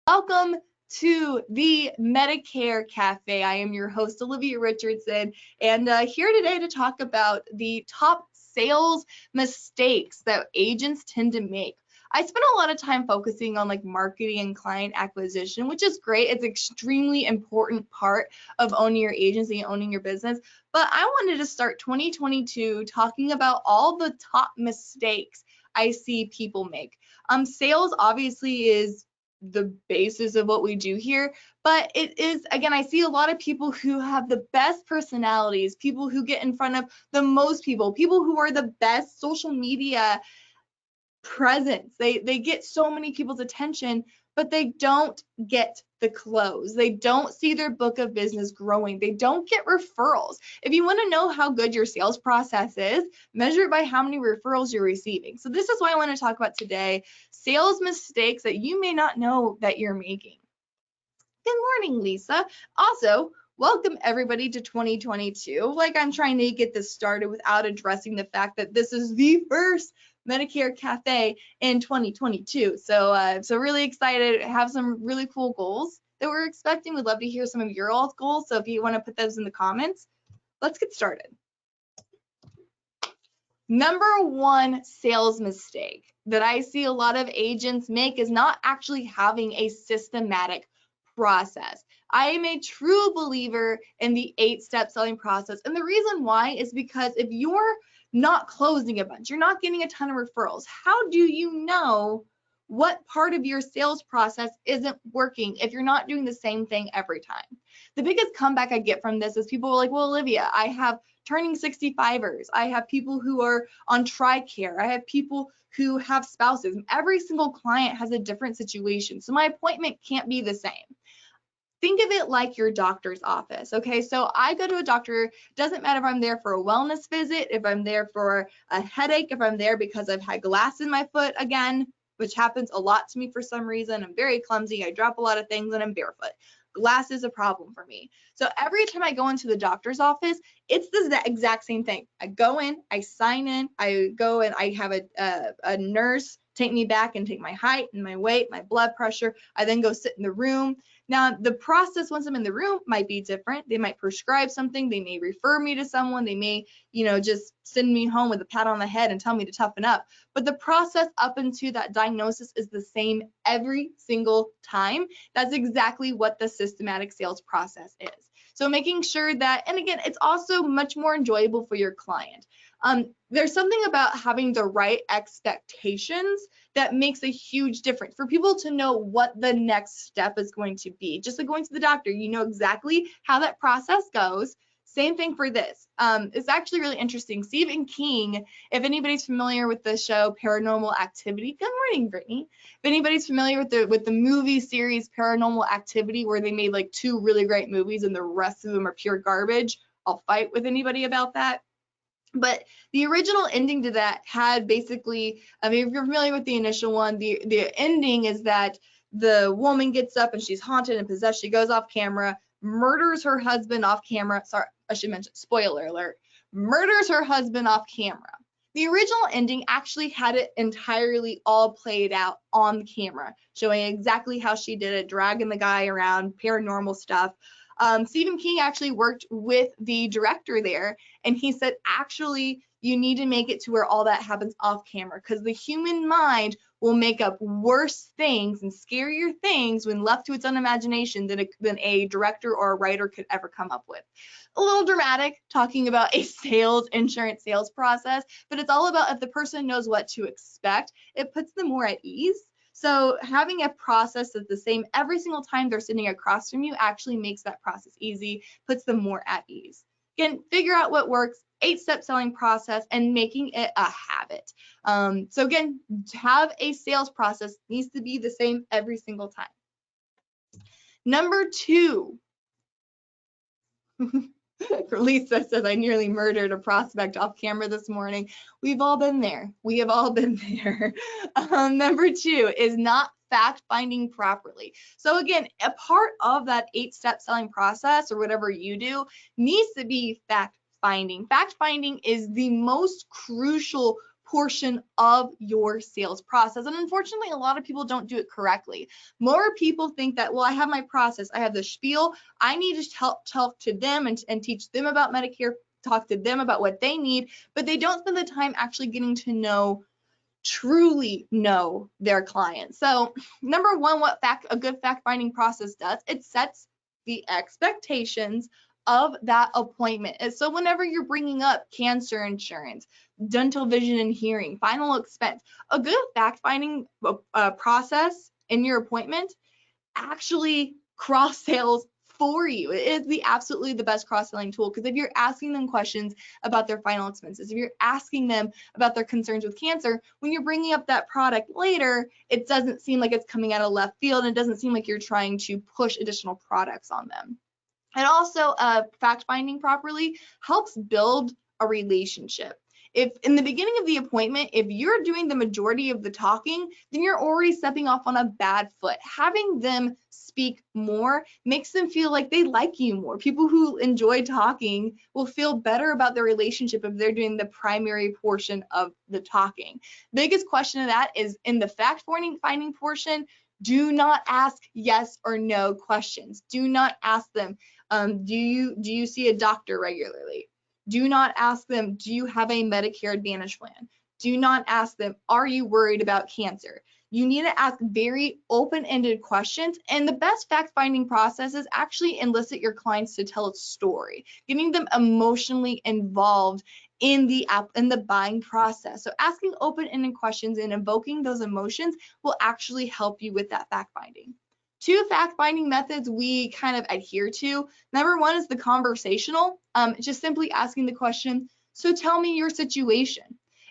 Welcome to the Medicare Cafe. I am your host, Olivia Richardson, and here today to talk about the top sales mistakes that agents tend to make. I spent a lot of time focusing on marketing and client acquisition, which is great. It's an extremely important part of owning your agency and owning your business. But I wanted to start 2022 talking about all the top mistakes I see people make. Sales obviously is the basis of what we do here, but it is, again, I see a lot of people who have the best personalities, people who get in front of the most people who are the best social media presence. They get so many people's attention, but they don't get the close. They don't see their book of business growing. They don't get referrals. If you want to know how good your sales process is, measure it by how many referrals you're receiving. So this is what I want to talk about today, sales mistakes that you may not know that you're making. Good morning, Lisa. Also, welcome everybody to 2022. I'm trying to get this started without addressing the fact that this is the first Medicare Cafe in 2022. So really excited, have some really cool goals that we're expecting. We'd love to hear some of your all's goals. So if you want to put those in the comments, let's get started. Number one sales mistake that I see a lot of agents make is not actually having a systematic process. I am a true believer in the 8-step selling process. And the reason why is because if you're not closing a bunch, you're not getting a ton of referrals, how do you know what part of your sales process isn't working if you're not doing the same thing every time? The biggest comeback I get from this is people are like, well, Olivia, I have turning 65ers. I have people who are on TRICARE. I have people who have spouses. Every single client has a different situation. So my appointment can't be the same. Think of it like your doctor's office, okay? So I go to a doctor, doesn't matter if I'm there for a wellness visit, if I'm there for a headache, if I'm there because I've had glass in my foot again, which happens a lot to me for some reason. I'm very clumsy, I drop a lot of things, and I'm barefoot. Glass is a problem for me. So every time I go into the doctor's office, it's the exact same thing. I go in, I sign in, I go and I have a nurse take me back and take my height and my weight, my blood pressure. I then go sit in the room. Now, the process once I'm in the room might be different. They might prescribe something. They may refer me to someone. They may, just send me home with a pat on the head and tell me to toughen up. But the process up into that diagnosis is the same every single time. That's exactly what the systematic sales process is. So making sure that, and again, it's also much more enjoyable for your client. There's something about having the right expectations that makes a huge difference for people to know what the next step is going to be. Just like going to the doctor, you know exactly how that process goes. Same thing for this. It's actually really interesting. Stephen King, if anybody's familiar with the show Paranormal Activity, good morning, Brittany. If anybody's familiar with the movie series Paranormal Activity, where they made 2 really great movies and the rest of them are pure garbage, I'll fight with anybody about that. But the original ending to that had basically, if you're familiar with the initial one, the ending is that the woman gets up and she's haunted and possessed. She goes off camera, murders her husband off camera. Sorry, I should mention, spoiler alert, murders her husband off camera. The original ending actually had it entirely all played out on camera, showing exactly how she did it, dragging the guy around, paranormal stuff. Stephen King actually worked with the director there, and he said, actually, you need to make it to where all that happens off camera, because the human mind will make up worse things and scarier things when left to its own imagination than a director or a writer could ever come up with. A little dramatic talking about a insurance sales process, but it's all about if the person knows what to expect, it puts them more at ease. So having a process that's the same every single time they're sitting across from you actually makes that process easy, puts them more at ease. Again, figure out what works, 8-step selling process, and making it a habit. So again, to have a sales process needs to be the same every single time. Number 2. Lisa says, I nearly murdered a prospect off camera this morning. We've all been there. We have all been there. Number 2 is not fact finding properly. So again, a part of that 8-step selling process or whatever you do needs to be fact finding. Fact finding is the most crucial portion of your sales process. And unfortunately, a lot of people don't do it correctly. More people think that, well, I have my process, I have the spiel, I need to talk to them and teach them about Medicare, talk to them about what they need, but they don't spend the time actually getting to truly know their clients. So number one, what a good fact-finding process does, it sets the expectations of that appointment. And so whenever you're bringing up cancer insurance, dental, vision, and hearing, final expense, a good fact-finding process in your appointment actually cross-sales for you. It is absolutely the best cross-selling tool, because if you're asking them questions about their final expenses, if you're asking them about their concerns with cancer, when you're bringing up that product later, it doesn't seem like it's coming out of left field, and it doesn't seem like you're trying to push additional products on them. And also, fact-finding properly helps build a relationship. If in the beginning of the appointment, if you're doing the majority of the talking, then you're already stepping off on a bad foot. Having them speak more makes them feel like they like you more. People who enjoy talking will feel better about their relationship if they're doing the primary portion of the talking. Biggest question of that is in the fact-finding portion. Do not ask yes or no questions. Do not ask them, do you see a doctor regularly? Do not ask them, do you have a Medicare Advantage plan? Do not ask them, are you worried about cancer? You need to ask very open-ended questions, and the best fact-finding process is actually elicit your clients to tell a story, getting them emotionally involved in the buying process. So asking open-ended questions and evoking those emotions will actually help you with that fact-finding. Two fact-finding methods we kind of adhere to. Number one is the conversational, just simply asking the question, so tell me your situation,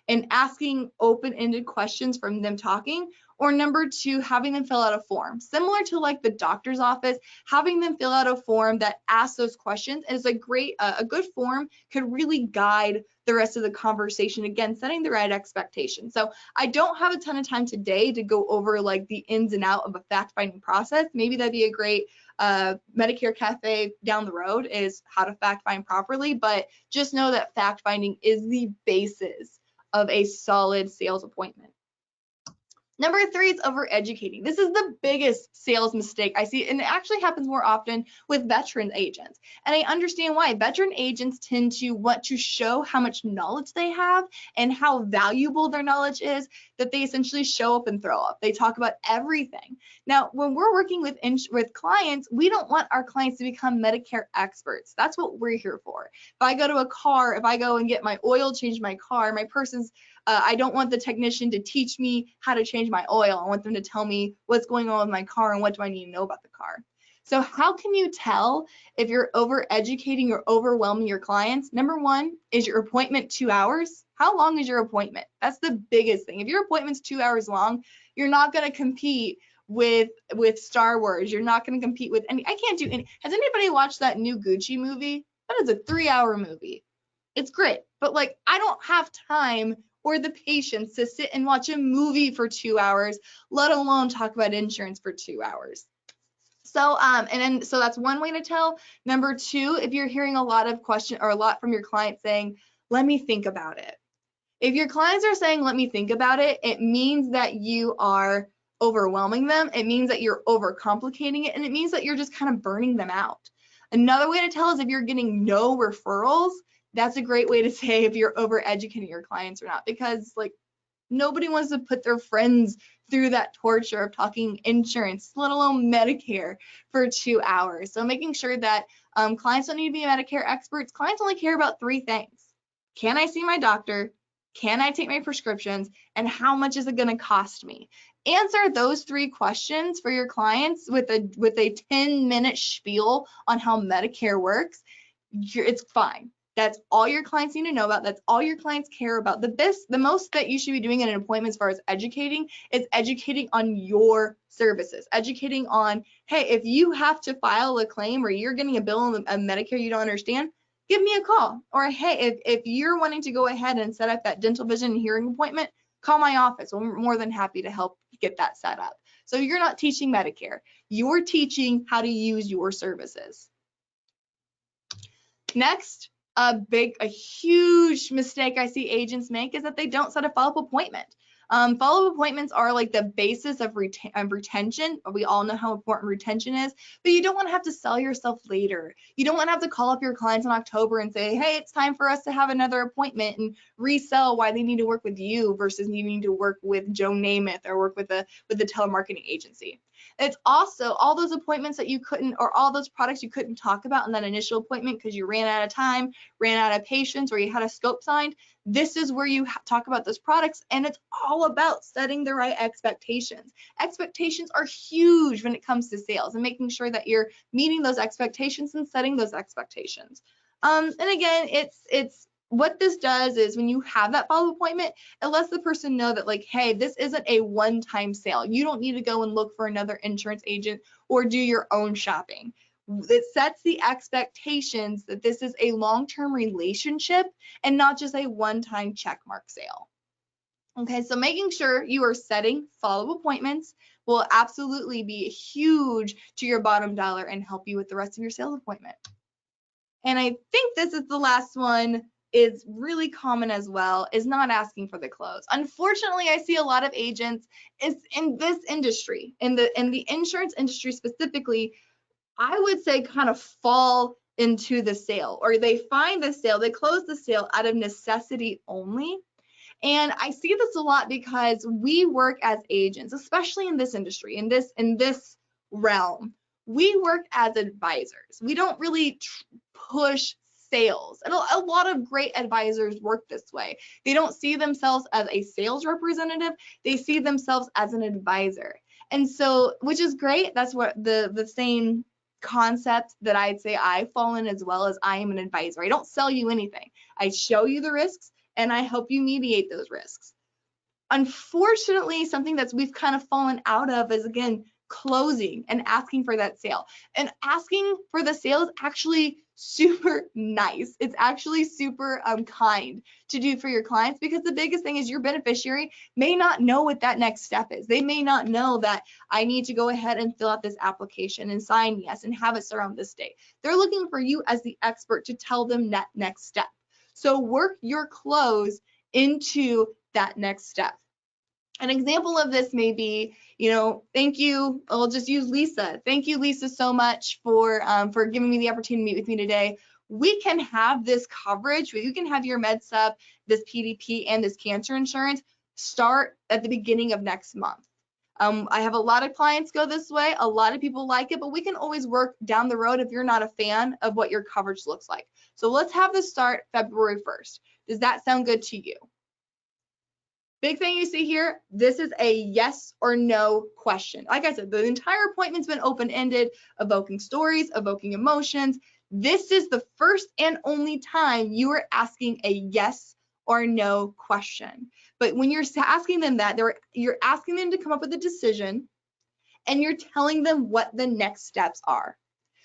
and asking open-ended questions from them talking. Or number two, having them fill out a form. Similar to like the doctor's office, having them fill out a form that asks those questions is a good form, could really guide the rest of the conversation, again, setting the right expectations. So I don't have a ton of time today to go over like the ins and out of a fact-finding process. Maybe that'd be a great Medicare Cafe down the road, is how to fact-find properly, but just know that fact-finding is the basis of a solid sales appointment. Number three is overeducating. This is the biggest sales mistake I see, and it actually happens more often with veteran agents. And I understand why. Veteran agents tend to want to show how much knowledge they have and how valuable their knowledge is, that they essentially show up and throw up. They talk about everything. Now, when we're working with clients, we don't want our clients to become Medicare experts. That's what we're here for. If I go to a car, if I go and get my oil changed my car, my person's I don't want the technician to teach me how to change my oil. I want them to tell me what's going on with my car and what do I need to know about the car. So how can you tell if you're overeducating or overwhelming your clients? Number one, is your appointment 2 hours? How long is your appointment? That's the biggest thing. If your appointment's 2 hours long, you're not going to compete with Star Wars. You're not going to compete with any. I can't do any. Has anybody watched that new Gucci movie? That is a 3-hour movie. It's great, but like I don't have time or the patience to sit and watch a movie for 2 hours, let alone talk about insurance for 2 hours. So so that's one way to tell. Number two, if you're hearing a lot of questions or a lot from your client saying, let me think about it. If your clients are saying, let me think about it, it means that you are overwhelming them. It means that you're overcomplicating it, and it means that you're just kind of burning them out. Another way to tell is if you're getting no referrals. That's a great way to say if you're overeducating your clients or not, because like nobody wants to put their friends through that torture of talking insurance, let alone Medicare, for 2 hours. So making sure that clients don't need to be Medicare experts. Clients only care about 3 things. Can I see my doctor? Can I take my prescriptions? And how much is it going to cost me? Answer those 3 questions for your clients with a 10-minute spiel on how Medicare works. It's fine. That's all your clients need to know about. That's all your clients care about. The most that you should be doing in an appointment as far as educating is educating on your services. Educating on, hey, if you have to file a claim or you're getting a bill on a Medicare you don't understand, give me a call. Or hey, if you're wanting to go ahead and set up that dental, vision, and hearing appointment, call my office. We're more than happy to help get that set up. So you're not teaching Medicare. You're teaching how to use your services. Next, A huge mistake I see agents make is that they don't set a follow-up appointment. Follow-up appointments are like the basis of retention. We all know how important retention is, but you don't want to have to sell yourself later. You don't want to have to call up your clients in October and say, hey, it's time for us to have another appointment, and resell why they need to work with you versus needing to work with Joe Namath or work with the telemarketing agency. It's also all those appointments that you couldn't, or all those products you couldn't talk about in that initial appointment because you ran out of time, ran out of patience, or you had a scope signed. This is where you talk about those products, and it's all about setting the right expectations. Expectations are huge when it comes to sales, and making sure that you're meeting those expectations and setting those expectations. And again, it's what this does is when you have that follow-up appointment, it lets the person know that, like, hey, this isn't a one-time sale. You don't need to go and look for another insurance agent or do your own shopping. It sets the expectations that this is a long-term relationship and not just a one-time checkmark sale. Okay, so making sure you are setting follow-up appointments will absolutely be huge to your bottom dollar and help you with the rest of your sales appointment. And I think this is the last one, is really common as well, is not asking for the close. Unfortunately, I see a lot of agents is in this industry, in the insurance industry specifically, I would say kind of fall into the sale, or they find the sale, they close the sale out of necessity only. And I see this a lot because we work as agents, especially in this industry, in this realm. We work as advisors. We don't really push sales. And a lot of great advisors work this way. They don't see themselves as a sales representative. They see themselves as an advisor. And so, which is great. That's what the same concept that I'd say I fall in as well, as I am an advisor. I don't sell you anything. I show you the risks and I help you mediate those risks. Unfortunately, something that we've kind of fallen out of is, again, closing and asking for that sale. And asking for the sale is actually super nice. It's actually super kind to do for your clients, because the biggest thing is your beneficiary may not know what that next step is. They may not know that I need to go ahead and fill out this application and sign yes and have it start on this date. They're looking for you as the expert to tell them that next step. So work your close into that next step. An example of this may be, thank you. I'll just use Lisa. Thank you, Lisa, so much for giving me the opportunity to meet with me today. We can have this coverage. You can have your MedSup, this PDP, and this cancer insurance start at the beginning of next month. I have a lot of clients go this way. A lot of people like it, but we can always work down the road if you're not a fan of what your coverage looks like. So let's have this start February 1st. Does that sound good to you? Big thing you see here, this is a yes or no question. Like I said, the entire appointment's been open-ended, evoking stories, evoking emotions. This is the first and only time you are asking a yes or no question. But when you're asking them that, you're asking them to come up with a decision, and you're telling them what the next steps are.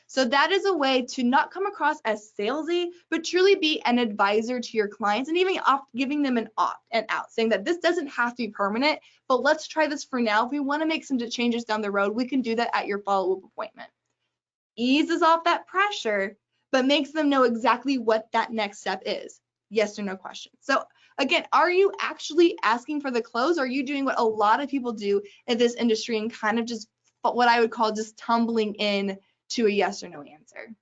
So that is a way to not come across as salesy, but truly be an advisor to your clients, and even giving them an opt and out, saying that this doesn't have to be permanent, but let's try this for now. If we want to make some changes down the road, we can do that at your follow-up appointment. Eases off that pressure, but makes them know exactly what that next step is. Yes or no question. So again, are you actually asking for the close, or are you doing what a lot of people do in this industry and kind of just what I would call just tumbling in to a yes or no answer?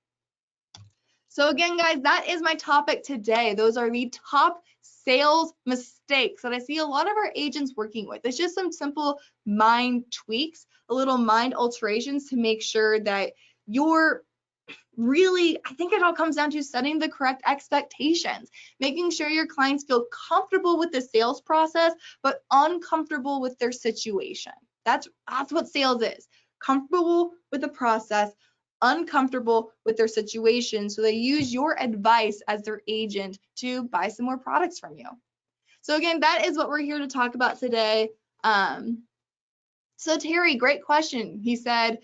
So again, guys, that is my topic today. Those are the top sales mistakes that I see a lot of our agents working with. It's just some simple mind tweaks, a little mind alterations to make sure that you're really, I think it all comes down to setting the correct expectations, making sure your clients feel comfortable with the sales process, but uncomfortable with their situation. That's what sales is. Comfortable with the process, uncomfortable with their situation, so they use your advice as their agent to buy some more products from you. So again, that is what we're here to talk about today. So Terry, great question. He said,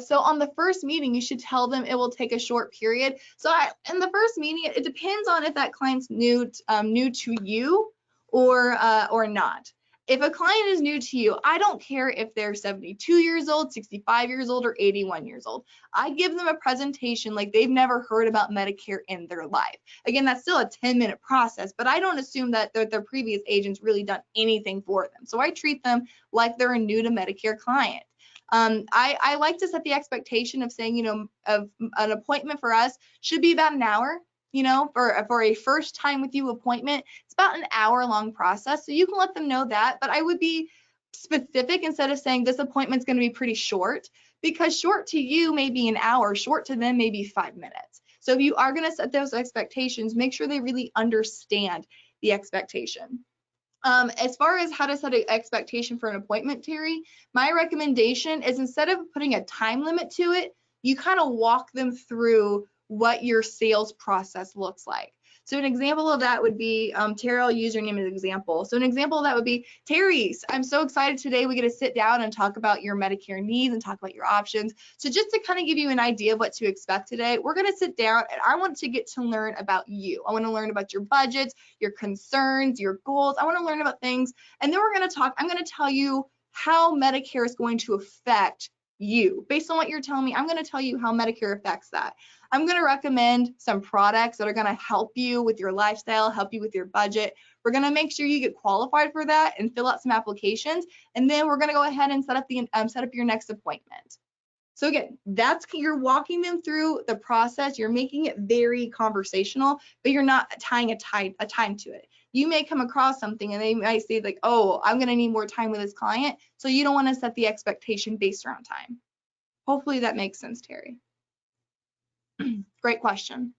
so on the first meeting, you should tell them it will take a short period. So in the first meeting, it depends on if that client's new to you or not. if a client is new to you, I don't care if they're 72 years old, 65 years old, or 81 years old. I give them a presentation like they've never heard about Medicare in their life. Again, that's still a 10-minute process, but I don't assume that their previous agent's really done anything for them. So I treat them like they're a new to Medicare client. I like to set the expectation of saying, of an appointment for us should be about an hour. For a first time with you appointment, it's about an hour-long process. So you can let them know that, but I would be specific instead of saying this appointment's going to be pretty short, because short to you may be an hour, short to them may be 5 minutes. So if you are going to set those expectations, make sure they really understand the expectation. As far as how to set an expectation for an appointment, Terry, my recommendation is instead of putting a time limit to it, you kind of walk them through what your sales process looks like. So an example of that would be, Terry, I'll use your name as an example. So an example of that would be, Terry, I'm so excited today we get to sit down and talk about your Medicare needs and talk about your options. So just to kind of give you an idea of what to expect today, we're going to sit down and I want to get to learn about you. I want to learn about your budgets, your concerns, your goals. I want to learn about things. And then we're going to talk, I'm going to tell you how Medicare is going to affect you. Based on what you're telling me, I'm going to tell you how Medicare affects that. I'm going to recommend some products that are going to help you with your lifestyle, help you with your budget. We're going to make sure you get qualified for that and fill out some applications. And then we're going to go ahead and set up your next appointment. So again, you're walking them through the process. You're making it very conversational, but you're not tying a time to it. You may come across something and they might say like, oh, I'm going to need more time with this client. So you don't want to set the expectation based around time. Hopefully that makes sense, Terry. Great question.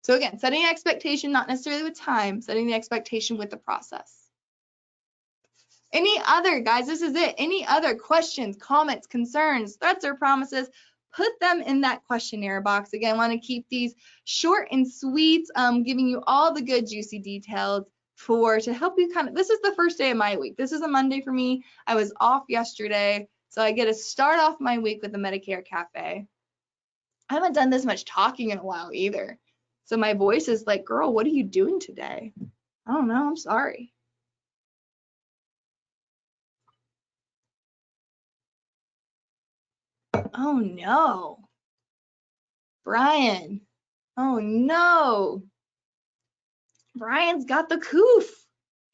So again, setting an expectation, not necessarily with time, setting the expectation with the process. Any other, guys, this is it. Any other questions, comments, concerns, threats, or promises, put them in that questionnaire box. Again, I want to keep these short and sweet, giving you all the good juicy details to help you this is the first day of my week. This is a Monday for me. I was off yesterday, so I get to start off my week with the Medicare Cafe. I haven't done this much talking in a while either. So my voice is like, girl, what are you doing today? I don't know, I'm sorry. Oh no. Brian. Oh no. Brian's got the coof.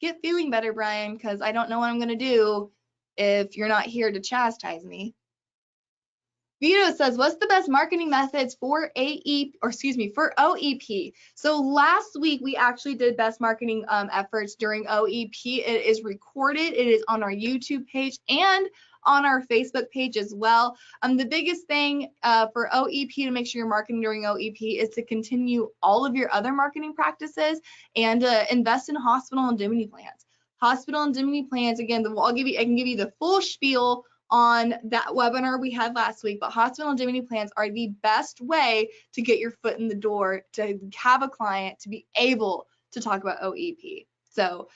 Get feeling better, Brian, because I don't know what I'm going to do if you're not here to chastise me. Vito says, what's the best marketing methods for OEP? So last week we actually did best marketing efforts during OEP. It is recorded. It is on our YouTube page and on our Facebook page as well. The biggest thing for OEP to make sure you're marketing during OEP is to continue all of your other marketing practices and invest in hospital indemnity plans. Hospital indemnity plans, again, I can give you the full spiel on that webinar we had last week, but hospital indemnity plans are the best way to get your foot in the door, to have a client, to be able to talk about OEP. So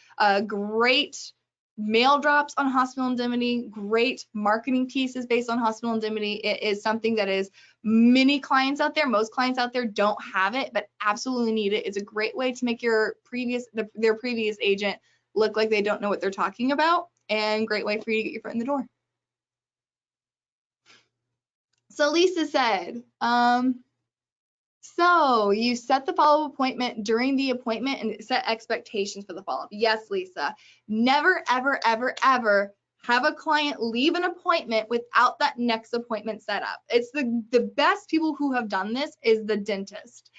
great mail drops on hospital indemnity, great marketing pieces based on hospital indemnity. It is something that is many clients out there, most clients out there don't have it, but absolutely need it. It's a great way to make their previous agent look like they don't know what they're talking about, and great way for you to get your foot in the door. So Lisa said, so you set the follow-up appointment during the appointment and set expectations for the follow-up. Yes, Lisa. Never, ever, ever, ever have a client leave an appointment without that next appointment set up. It's the best people who have done this is the dentist.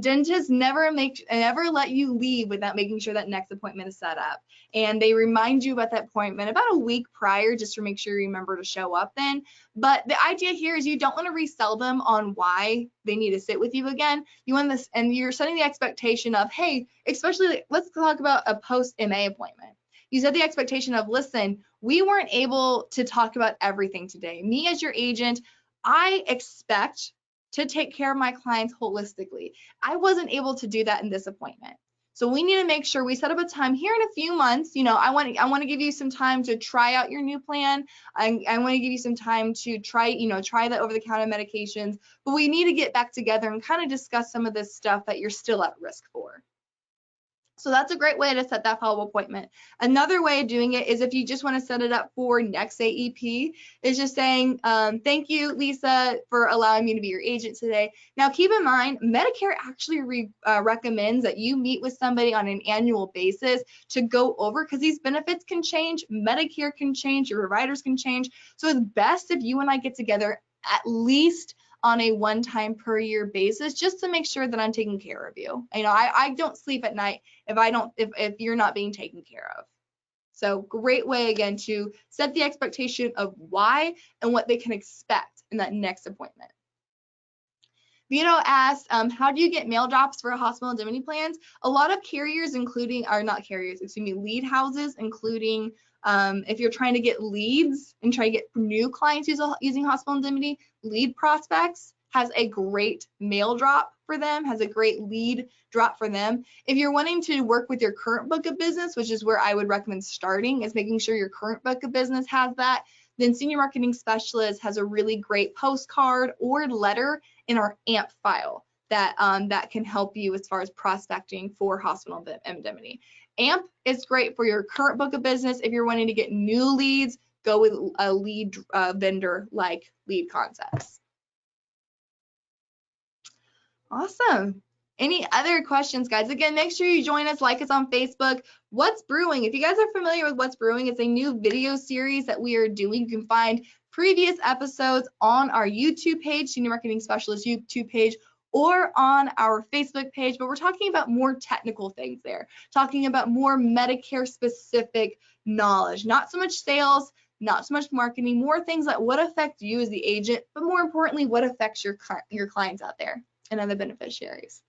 Dentists never let you leave without making sure that next appointment is set up. And they remind you about that appointment about a week prior just to make sure you remember to show up then. But the idea here is you don't want to resell them on why they need to sit with you again. You want this, and you're setting the expectation of, hey, especially let's talk about a post-MA appointment. You set the expectation of, listen, we weren't able to talk about everything today. Me as your agent, I expect to take care of my clients holistically. I wasn't able to do that in this appointment. So we need to make sure we set up a time here in a few months. I want to give you some time to try out your new plan. I want to give you some time to try the over-the-counter medications, but we need to get back together and kind of discuss some of this stuff that you're still at risk for. So that's a great way to set that follow-up appointment. Another way of doing it is if you just want to set it up for next AEP, is just saying, thank you, Lisa, for allowing me to be your agent today. Now, keep in mind, Medicare actually recommends that you meet with somebody on an annual basis to go over, because these benefits can change, Medicare can change, your providers can change. So it's best if you and I get together at least on a one-time per year basis, just to make sure that I'm taking care of you. You know, I don't sleep at night if you're not being taken care of. So great way again to set the expectation of why and what they can expect in that next appointment. Vito asked, how do you get mail drops for hospital indemnity plans? A lot of carriers, lead houses, including if you're trying to get leads and try to get new clients using hospital indemnity, Lead Prospects has a great mail drop for them, has a great lead drop for them. If you're wanting to work with your current book of business, which is where I would recommend starting, is making sure your current book of business has that, then Senior Marketing Specialist has a really great postcard or letter in our AMP file that that can help you as far as prospecting for hospital indemnity. AMP is great for your current book of business. If you're wanting to get new leads, go with a lead vendor like Lead Concepts. Awesome. Any other questions, guys? Again, make sure you join us, like us on Facebook. What's Brewing? If you guys are familiar with What's Brewing, it's a new video series that we are doing. You can find previous episodes on our YouTube page, Senior Marketing Specialist YouTube page, or on our Facebook page, but we're talking about more technical things there, talking about more Medicare specific knowledge, not so much sales, not so much marketing, more things that would affect you as the agent, but more importantly, what affects your clients out there and other beneficiaries.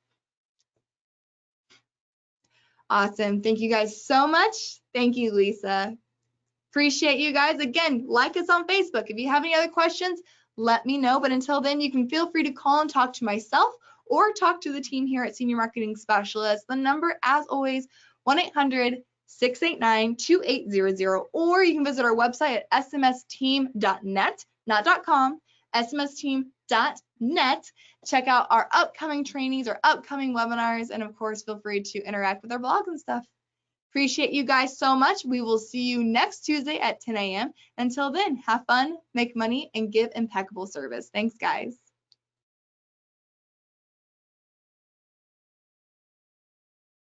Awesome. Thank you guys so much. Thank you, Lisa. Appreciate you guys. Again, like us on Facebook. If you have any other questions, let me know. But until then, you can feel free to call and talk to myself or talk to the team here at Senior Marketing Specialist. The number, as always, 1-800-689-2800, or you can visit our website at smsteam.net, not .com, smsteam.net. Check out our upcoming trainings, our upcoming webinars, and of course, feel free to interact with our blog and stuff. Appreciate you guys so much. We will see you next Tuesday at 10 a.m. Until then, have fun, make money, and give impeccable service. Thanks, guys.